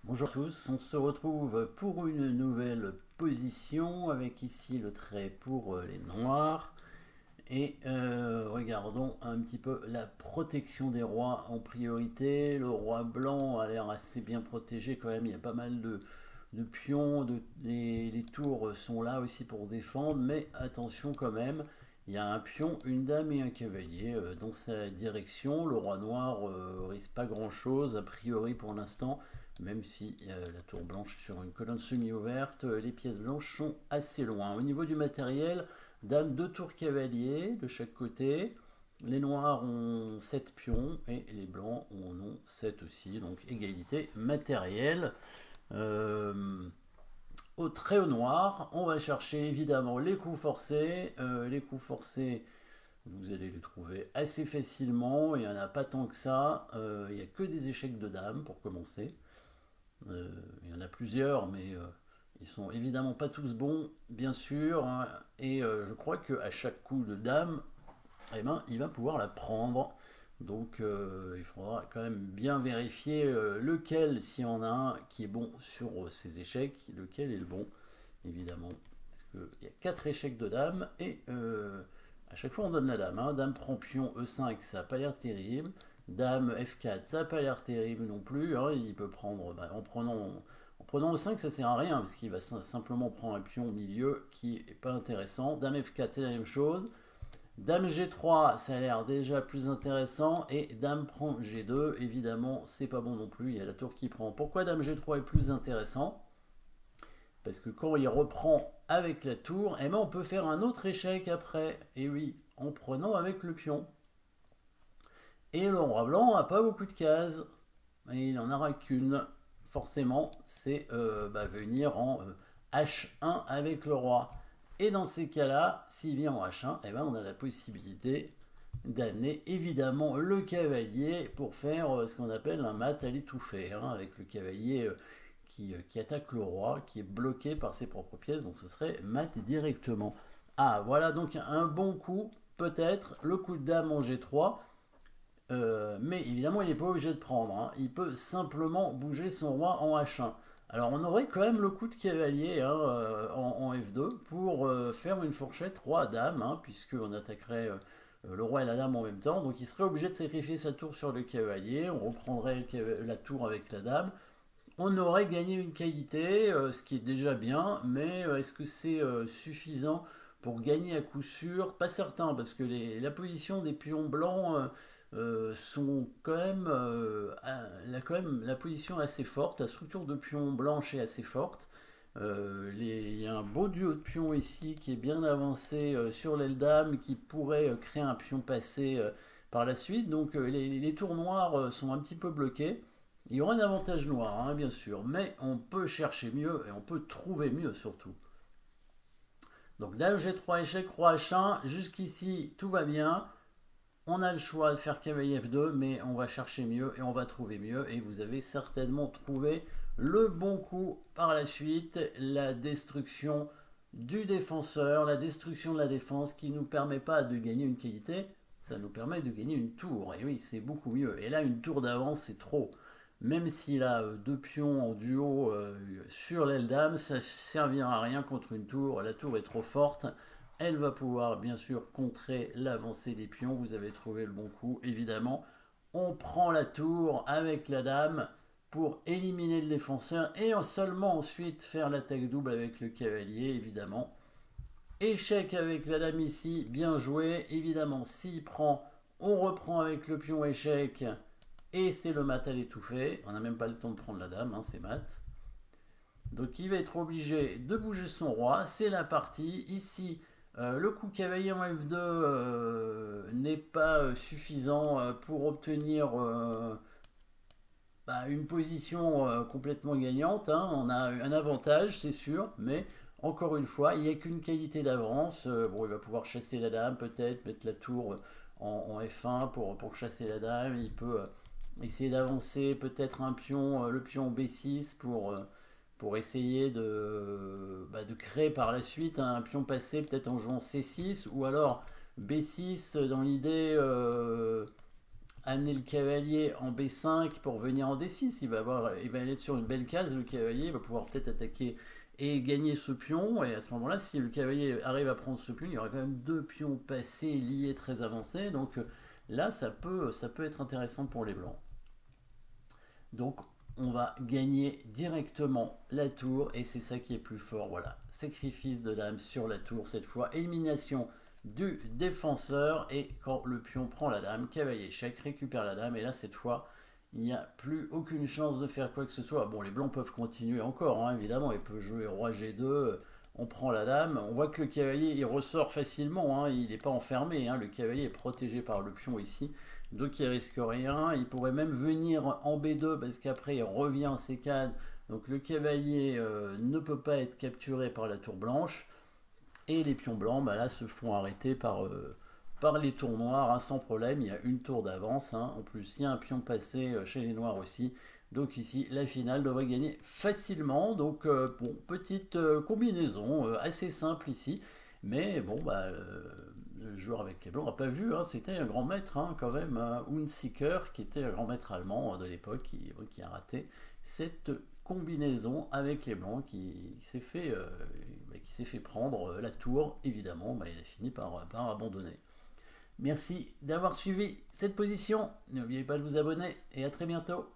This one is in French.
Bonjour à tous, on se retrouve pour une nouvelle position avec ici le trait pour les noirs et regardons un petit peu la protection des rois en priorité. Le roi blanc a l'air assez bien protégé quand même, il y a pas mal de pions, les tours sont là aussi pour défendre, mais attention quand même, il y a un pion, une dame et un cavalier dans sa direction. Le roi noir risque pas grand chose a priori pour l'instant, même si la tour blanche est sur une colonne semi-ouverte, les pièces blanches sont assez loin. Au niveau du matériel, dame, deux tours cavaliers de chaque côté. Les noirs ont 7 pions et les blancs en ont 7 aussi, donc égalité matérielle. Au trait au noir, on va chercher évidemment les coups forcés. Les coups forcés, vous allez les trouver assez facilement, il n'y en a pas tant que ça. Il n'y a que des échecs de dames pour commencer. Il y en a plusieurs, mais ils sont évidemment pas tous bons, bien sûr, hein. Et je crois qu'à chaque coup de dame, eh ben, il va pouvoir la prendre. Donc il faudra quand même bien vérifier lequel, s'il y en a un qui est bon sur ces échecs, lequel est le bon, évidemment. Parce qu'il y a 4 échecs de dame et à chaque fois on donne la dame, hein. Dame prend pion E5, ça n'a pas l'air terrible. Dame F4, ça n'a pas l'air terrible non plus, hein. Il peut prendre, en prenant E5, ça sert à rien, parce qu'il va simplement prendre un pion au milieu qui n'est pas intéressant. Dame F4, c'est la même chose. Dame G3, ça a l'air déjà plus intéressant. Et Dame prend G2, évidemment, c'est pas bon non plus. Il y a la tour qui prend. Pourquoi Dame G3 est plus intéressant? Parce que quand il reprend avec la tour, eh ben on peut faire un autre échec après. Et oui, en prenant avec le pion. Et le roi blanc n'a pas beaucoup de cases. Et il n'en aura qu'une. Forcément, c'est venir en H1 avec le roi. Et dans ces cas-là, s'il vient en H1, eh ben, on a la possibilité d'amener évidemment le cavalier pour faire ce qu'on appelle un mat à l'étouffer, hein, avec le cavalier qui attaque le roi, qui est bloqué par ses propres pièces, donc ce serait mat directement. Ah, voilà donc un bon coup, peut-être, le coup de dame en G3, mais évidemment, il n'est pas obligé de prendre, hein. Il peut simplement bouger son roi en H1. Alors, on aurait quand même le coup de cavalier, hein, en F2 pour faire une fourchette roi-dame, hein, puisqu'on attaquerait le roi et la dame en même temps. Donc, il serait obligé de sacrifier sa tour sur le cavalier. On reprendrait la tour avec la dame. On aurait gagné une qualité, ce qui est déjà bien, mais est-ce que c'est suffisant pour gagner à coup sûr? Pas certain, parce que la position des pions blancs sont quand même la position est assez forte, la structure de pions blanches est assez forte. Il y a un beau duo de pions ici qui est bien avancé sur l'aile dame, qui pourrait créer un pion passé par la suite. Donc les tours noirs sont un petit peu bloqués. Il y aura un avantage noir, hein, bien sûr, mais on peut chercher mieux et on peut trouver mieux surtout. Donc dame G3 échec, roi H1, jusqu'ici tout va bien. On a le choix de faire cavalier F2, mais on va chercher mieux et on va trouver mieux. Et vous avez certainement trouvé le bon coup par la suite, la destruction du défenseur, la destruction de la défense qui ne nous permet pas de gagner une qualité, ça nous permet de gagner une tour. Et oui, c'est beaucoup mieux. Et là, une tour d'avance, c'est trop. Même s'il a deux pions en duo sur l'aile dame, ça ne servira à rien contre une tour. La tour est trop forte. Elle va pouvoir bien sûr contrer l'avancée des pions. Vous avez trouvé le bon coup, évidemment. On prend la tour avec la dame pour éliminer le défenseur et seulement ensuite faire l'attaque double avec le cavalier, évidemment. Échec avec la dame ici, bien joué. Évidemment, s'il prend, on reprend avec le pion échec et c'est le mat à l'étouffer. On n'a même pas le temps de prendre la dame, hein, c'est mat. Donc il va être obligé de bouger son roi, c'est la partie. Ici, le coup cavalier en F2 n'est pas suffisant pour obtenir une position complètement gagnante, hein. On a un avantage, c'est sûr, mais encore une fois, il n'y a qu'une qualité d'avance. Bon, il va pouvoir chasser la dame, peut-être, mettre la tour en F1 pour chasser la dame. Il peut essayer d'avancer peut-être un pion, le pion B6 pour essayer de créer par la suite un pion passé, peut-être en jouant C6, ou alors B6 dans l'idée amener le cavalier en B5 pour venir en D6. Il va aller sur une belle case, le cavalier va pouvoir peut-être attaquer et gagner ce pion. Et à ce moment-là, si le cavalier arrive à prendre ce pion, il y aura quand même 2 pions passés liés très avancés. Donc là, ça peut être intéressant pour les blancs. Donc on va gagner directement la tour et c'est ça qui est plus fort. Voilà, sacrifice de dame sur la tour cette fois, élimination du défenseur et quand le pion prend la dame, cavalier échec, récupère la dame et là cette fois il n'y a plus aucune chance de faire quoi que ce soit. Bon, les blancs peuvent continuer encore, hein, évidemment, ils peuvent jouer roi G2, on prend la dame, on voit que le cavalier il ressort facilement, hein, il n'est pas enfermé, hein, le cavalier est protégé par le pion ici. Donc il risque rien, il pourrait même venir en B2 parce qu'après il revient en C4, donc le cavalier ne peut pas être capturé par la tour blanche, et les pions blancs bah là se font arrêter par les tours noirs, hein, sans problème, il y a une tour d'avance, hein. En plus il y a un pion passé chez les noirs aussi, donc ici la finale devrait gagner facilement, donc bon, petite combinaison assez simple ici, mais bon bah le joueur avec les blancs n'a pas vu, hein, c'était un grand maître hein, quand même, Hunziker, qui était un grand maître allemand de l'époque, qui a raté cette combinaison avec les blancs, qui s'est fait prendre la tour, évidemment, bah, il a fini par abandonner. Merci d'avoir suivi cette position, n'oubliez pas de vous abonner et à très bientôt.